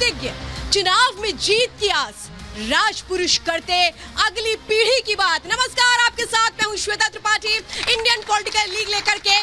प्रतिज्ञ, चुनाव में जीत की आस, राजपुरुष करते अगली पीढ़ी की बात। नमस्कार, आपके साथ मैं हूं Shweta Tripathi. Indian political league लेकर के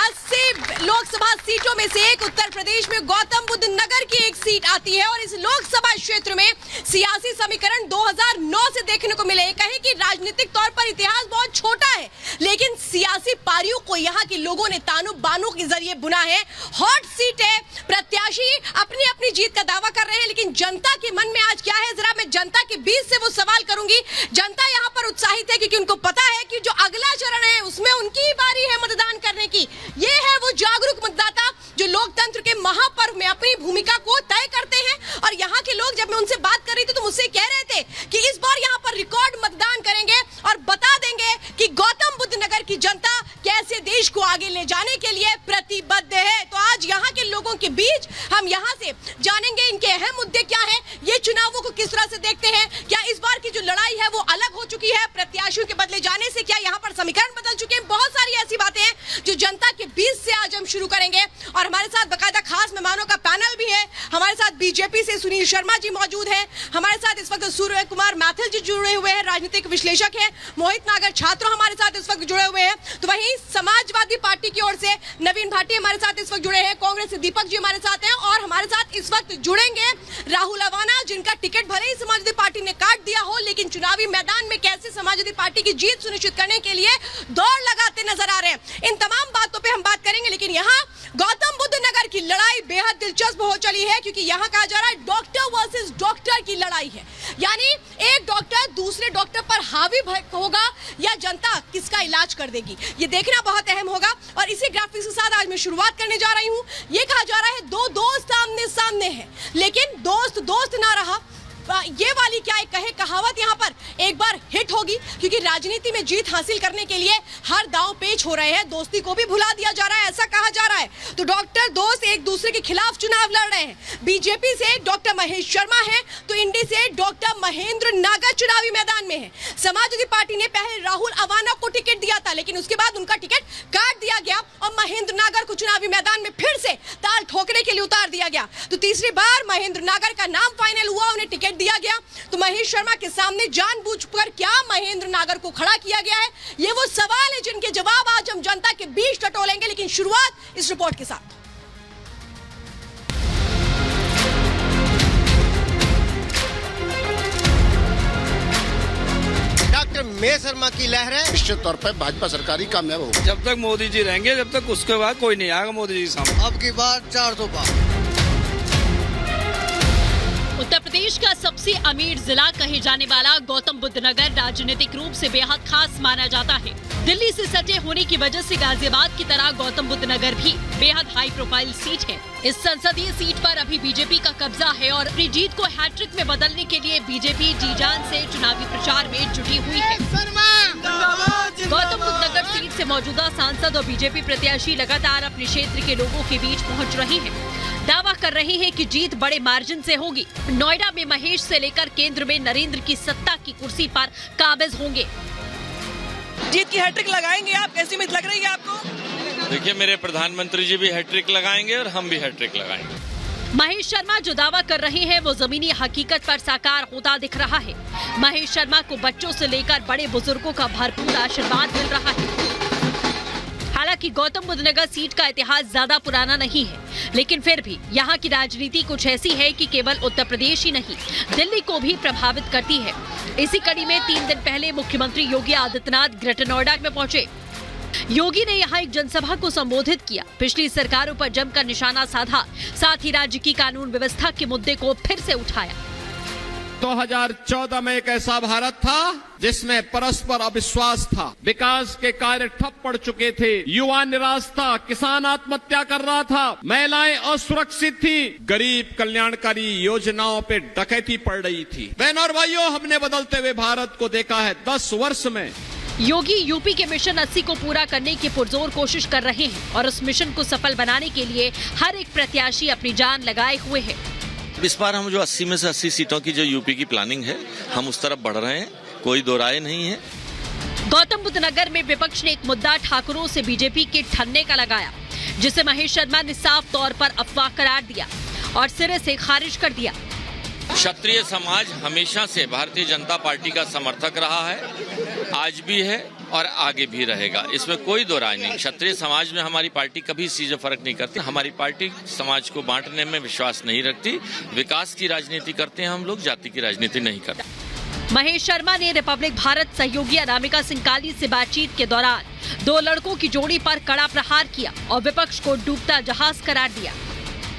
80 लोकसभा सीटों में से एक उत्तर प्रदेश में गौतम बुद्ध नगर की एक सीट आती है और इस लोकसभा क्षेत्र में सियासी समीकरण 2009 से देखने को मिले। कहें कि राजनीतिक तौर पर इतिहास बहुत छोटा है, लेकिन सियासी पारियों को यहाँ के लोगों ने तानों बानों के जरिए बुना है। हॉट सीट है, प्रत्याशी अपनी अपनी जीत का दावा कर रहे हैं, लेकिन जनता के मन में आज क्या है, जरा मैं जनता के बीच से वो सवाल करूंगी। जनता यहाँ पर उत्साहित है क्योंकि उनको पता है कि जो अगला चरण है उसमें उनकी ही बारी है मतदान करने की। ये है वो जागरूक मतदाता जो लोकतंत्र के महापर्व में अपनी भूमिका को तय करते हैं। और यहाँ के लोग, जब मैं उनसे बात कर रही थी तो मुझसे कह रहे थे कि इस बार यहाँ पर रिकॉर्ड मतदान करेंगे और बता देंगे कि गौतम बुद्ध नगर की जनता कैसे देश को आगे ले जाने के लिए प्रतिबद्ध है। तो आज यहाँ के लोगों के बीच हम यहाँ से जानेंगे इनके अहम मुद्दे क्या है, ये चुनावों को किस तरह से देखते हैं, क्या इस बार की जो लड़ाई है वो अलग हो चुकी है, प्रत्याशियों के बदले जाने से क्या यहाँ पर समीकरण बदल चुके हैं। बहुत सारी ऐसी बातें हैं जो जनता के बीच से आज हम शुरू करेंगे। और हमारे साथ बाकायदा खास मेहमानों का पैनल भी है। हमारे साथ बीजेपी से सुनील शर्मा जी मौजूद हैं। हमारे साथ इस वक्त सूर्य कुमार मैथिल जी जुड़े हुए हैं, राजनीतिक विश्लेषक हैं। मोहित नागर छात्रों हमारे साथ इस वक्त जुड़े हुए हैं। तो वहीं समाजवादी पार्टी की ओर से नवीन भाटी हमारे साथ इस वक्त जुड़े हैं। कांग्रेस से दीपक जी हमारे साथ हैं और हमारे साथ इस वक्त जुड़ेंगे राहुल अवाना, जिनका टिकट भले ही समाजवादी पार्टी ने काट दिया हो, लेकिन चुनावी मैदान में कैसे समाजवादी पार्टी की जीत सुनिश्चित करने के लिए दौड़ लगाते नजर आ रहे हैं। इन तमाम बातों पे हम बात करेंगे, लेकिन यहाँ गौतम बुद्ध नगर की लड़ाई बेहद दिलचस्प हो चली है क्योंकि यहाँ कहा जा रहा है डॉक्टर वर्सेस डॉक्टर की लड़ाई है। यानी एक डॉक्टर दूसरे डॉक्टर पर हावी होगा या जनता किसका इलाज कर देगी, ये देखना बहुत अहम होगा। और इसी ग्राफिक्स के साथ आज मैं शुरुआत करने जा रही हूँ। ये कहा जा रहा है दो दोस्त आमने सामने हैं, लेकिन दोस्त दोस्त ना रहा। ये वाली क्या एक कहे कहावत यहाँ पर एक बार हिट होगी क्योंकि राजनीति में जीत हासिल करने के लिए हर दांव पेच हो रहे हैं, दोस्ती को भी भुला दिया जा रहा है, ऐसा कहा जा रहा है। तो डॉक्टर दोस्त एक दूसरे के खिलाफ चुनाव लड़ रहे हैं। बीजेपी से डॉक्टर महेश शर्मा है तो इंडी से डॉक्टर महेंद्र नागर चुनावी मैदान में है। समाजवादी पार्टी ने पहले राहुल अवाना को टिकट दिया था, लेकिन उसके बाद उनका टिकट काट दिया गया और महेंद्र नागर को चुनावी मैदान में फिर से ताल ठोकने के लिए उतार दिया गया। तो तीसरी बार महेंद्र नागर का नाम फाइनल हुआ, उन्हें टिकट दिया गया। तो महेश शर्मा के सामने जानबूझकर क्या महेंद्र नागर को खड़ा किया गया है, ये वो सवाल है जिनके जवाब आज हम जनता के बीच टटोलेंगे। लेकिन शुरुआत इस रिपोर्ट के साथ। डॉक्टर महेश शर्मा की लहर है, निश्चित तौर पर भाजपा सरकार ही कामयाब होगी। जब तक मोदी जी रहेंगे, जब तक उसके बाद कोई नहीं आएगा मोदी जी सामने। अब की बार 400 पार। उत्तर प्रदेश का सबसे अमीर जिला कहे जाने वाला गौतम बुद्ध नगर राजनीतिक रूप से बेहद खास माना जाता है। दिल्ली से सटे होने की वजह से गाजियाबाद की तरह गौतम बुद्ध नगर भी बेहद हाई प्रोफाइल सीट है। इस संसदीय सीट पर अभी बीजेपी का कब्जा है और अपनी जीत को हैट्रिक में बदलने के लिए बीजेपी जी जान से चुनावी प्रचार में जुटी हुई है। गौतम बुद्ध नगर सीट से मौजूदा सांसद और बीजेपी प्रत्याशी लगातार अपने क्षेत्र के लोगों के बीच पहुँच रहे हैं। दावा कर रहे हैं कि जीत बड़े मार्जिन से होगी। नोएडा में महेश से लेकर केंद्र में नरेंद्र की सत्ता की कुर्सी पर काबिज होंगे। जीत की हैट्रिक लगाएंगे आप, कैसी उम्मीद लग रही है आपको? देखिए, मेरे प्रधानमंत्री जी भी हैट्रिक लगाएंगे और हम भी हैट्रिक लगाएंगे। महेश शर्मा जो दावा कर रहे हैं वो जमीनी हकीकत पर साकार होता दिख रहा है। महेश शर्मा को बच्चों से लेकर बड़े बुजुर्गों का भरपूर आशीर्वाद मिल रहा है। हालांकि गौतम बुद्ध नगर सीट का इतिहास ज्यादा पुराना नहीं है, लेकिन फिर भी यहाँ की राजनीति कुछ ऐसी है कि केवल उत्तर प्रदेश ही नहीं, दिल्ली को भी प्रभावित करती है। इसी कड़ी में 3 दिन पहले मुख्यमंत्री योगी आदित्यनाथ ग्रेटर नोएडा में पहुंचे। योगी ने यहाँ एक जनसभा को संबोधित किया, पिछली सरकारों पर जमकर निशाना साधा, साथ ही राज्य की कानून व्यवस्था के मुद्दे को फिर से उठाया। 2014 में एक ऐसा भारत था जिसमें परस्पर अविश्वास था, विकास के कार्य ठप पड़ चुके थे, युवा निराश था, किसान आत्महत्या कर रहा था, महिलाएं असुरक्षित थी, गरीब कल्याणकारी योजनाओं पे डकैती पड़ रही थी। बहनों और भाइयों, हमने बदलते हुए भारत को देखा है 10 वर्ष में। योगी यूपी के मिशन 80 को पूरा करने की पुरजोर कोशिश कर रहे हैं और उस मिशन को सफल बनाने के लिए हर एक प्रत्याशी अपनी जान लगाए हुए है। इस बार हम जो 80 में से 80 सीटों की जो यूपी की प्लानिंग है, हम उस तरफ बढ़ रहे हैं, कोई दो राय नहीं है। गौतम बुद्ध नगर में विपक्ष ने एक मुद्दा ठाकुरों से बीजेपी के ठन्ने का लगाया, जिसे महेश शर्मा ने साफ तौर पर अफवाह करार दिया और सिरे से खारिज कर दिया। क्षत्रिय समाज हमेशा से भारतीय जनता पार्टी का समर्थक रहा है, आज भी है और आगे भी रहेगा, इसमें कोई दो राय नहीं। क्षत्रिय समाज में हमारी पार्टी कभी इस चीज में फर्क नहीं करती। हमारी पार्टी समाज को बांटने में विश्वास नहीं रखती। विकास की राजनीति करते हैं हम लोग, जाति की राजनीति नहीं करते। महेश शर्मा ने रिपब्लिक भारत सहयोगी अनामिका सिंह काली से बातचीत के दौरान दो लड़कों की जोड़ी पर कड़ा प्रहार किया और विपक्ष को डूबता जहाज करार दिया।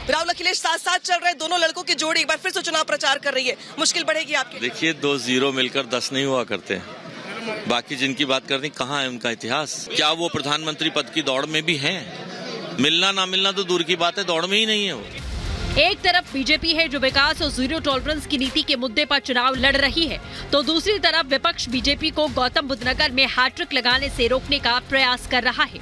राहुल अखिलेश साथ साथ चल रहे दोनों लड़कों की जोड़ी एक बार फिर से चुनाव प्रचार कर रही है, मुश्किल बढ़ेगी आपकी? देखिए, 2 0 मिलकर 10 नहीं हुआ करते हैं। बाकी जिनकी बात करनी, कहाँ है उनका इतिहास? क्या वो प्रधानमंत्री पद की दौड़ में भी हैं? मिलना ना मिलना तो दूर की बात है, दौड़ में ही नहीं है वो। एक तरफ बीजेपी है जो विकास और जीरो टॉलरेंस की नीति के मुद्दे पर चुनाव लड़ रही है, तो दूसरी तरफ विपक्ष बीजेपी को गौतम बुद्ध नगर में हैट्रिक लगाने से रोकने का प्रयास कर रहा है।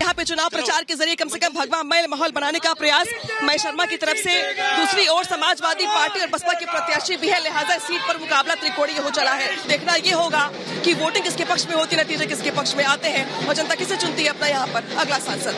यहाँ पे चुनाव प्रचार के जरिए कम से कम भगवामय माहौल बनाने का प्रयास महेश शर्मा की तरफ से, दूसरी ओर समाजवादी पार्टी और बसपा के प्रत्याशी भी है, लिहाजा सीट पर मुकाबला त्रिकोणीय हो चला है। देखना ये होगा कि वोटिंग किसके पक्ष में होती, नतीजे किसके पक्ष में आते हैं और जनता किसे चुनती है अपना यहाँ पर अगला सांसद।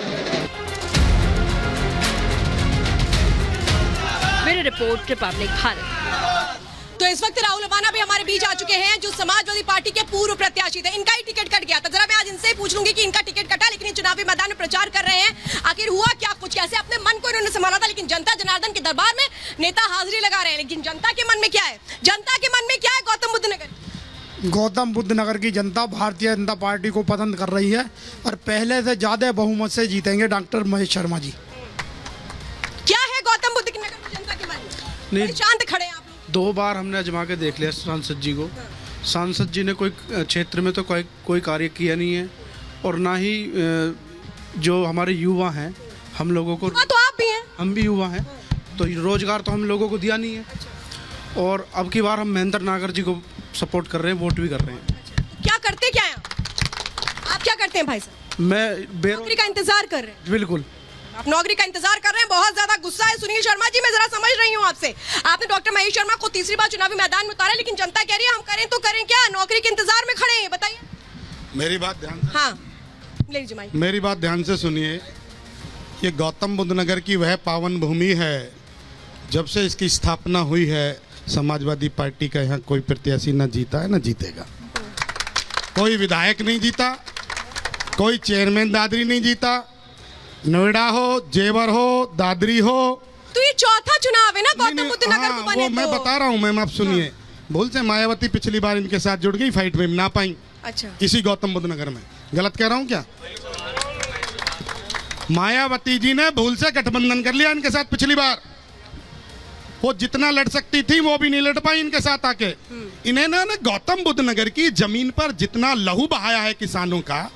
मेरी रिपोर्ट, रिपब्लिक भारत। तो इस वक्त राहुल अबाना भी हमारे बीच आ चुके हैं, जो समाजवादी पार्टी के पूर्व प्रत्याशी थे। इनका ही टिकट कट गया था। जरा मैं आज इनसे ही पूछ लूंगी कि इनका टिकट कटा, लेकिन ये चुनावी मैदान में प्रचार कर रहे हैं। आखिर हुआ क्या कुछ, कैसे अपने मन को इन्होंने संभाला था? लेकिन जनता जनार्दन के दरबार में नेता हाजिरी लगा रहे हैं, लेकिन जनता के मन में क्या है? जनता के मन में क्या है गौतम बुद्ध नगर? गौतम बुद्ध नगर की जनता भारतीय जनता पार्टी को पसंद कर रही है और पहले से ज्यादा बहुमत से जीतेंगे डॉक्टर महेश शर्मा जी। क्या है गौतम बुद्ध की नगर में जनता के मन में? बड़े शांत खड़े हैं आप लोग। 2 बार हमने आजमा के देख लिया सांसद जी को। सांसद जी ने कोई क्षेत्र में तो कोई कार्य किया नहीं है, और ना ही जो हमारे युवा हैं, हम लोगों को, तो आप भी हैं, हम भी युवा हैं, तो रोजगार तो हम लोगों को दिया नहीं है। और अब की बार हम महेंद्र नागर जी को सपोर्ट कर रहे हैं, वोट भी कर रहे हैं। क्या करते क्या हैं आप क्या करते हैं भाई साहब? मैं नौकरी का इंतजार कर रहे हैं। बिल्कुल, आप नौकरी का इंतजार कर रहे हैं, बहुत ज्यादा गुस्सा है। सुनील शर्मा जी, मैं जरा समझ रही हूँ आपसे, आपने डॉक्टर महेश शर्मा को तीसरी बार चुनावी मैदान में उतारा, लेकिन जनता कह रही है हम करें तो करें क्या, नौकरी के इंतजार में खड़े हैं, बताइए। मेरी बात ध्यान से, हाँ ले लीजिए माइक। मेरी बात ध्यान से सुनिए। ये गौतम बुद्ध नगर की वह पावन भूमि है, जब से इसकी स्थापना हुई है समाजवादी पार्टी का यहाँ कोई प्रत्याशी न जीता है न जीतेगा। कोई विधायक नहीं जीता, कोई चेयरमैन दादरी नहीं जीता, नोएडा हो, जेवर हो, दादरी हो। तो ये चौथा चुनाव है ना गौतम बुद्ध नगर को बने? वो मैं बता रहा हूँ मैम, आप सुनिए। भूल से मायावती पिछली बार इनके साथ जुड़ गई, फाइट में ना पाई। अच्छा, इसी गौतम बुद्ध नगर में। गलत कह रहा हूँ क्या? मायावती जी ने भूल से गठबंधन कर लिया इनके साथ पिछली बार। वो जितना लड़ सकती थी वो भी नहीं लड़ पाई इनके साथ आके। इन्हें ना गौतम बुद्ध नगर की जमीन पर जितना लहू बहाया है किसानों का।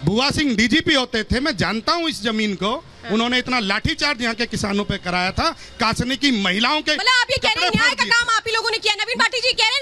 बुआ सिंह डीजीपी होते थे, मैं जानता हूं इस जमीन को। उन्होंने इतना लाठीचार्ज यहाँ के किसानों पे कराया था, कासनी की महिलाओं के। मतलब आप ये कह रहे हैं न्याय का काम आप ही लोगों ने किया? नवीन पाटिल जी कह रहे हैं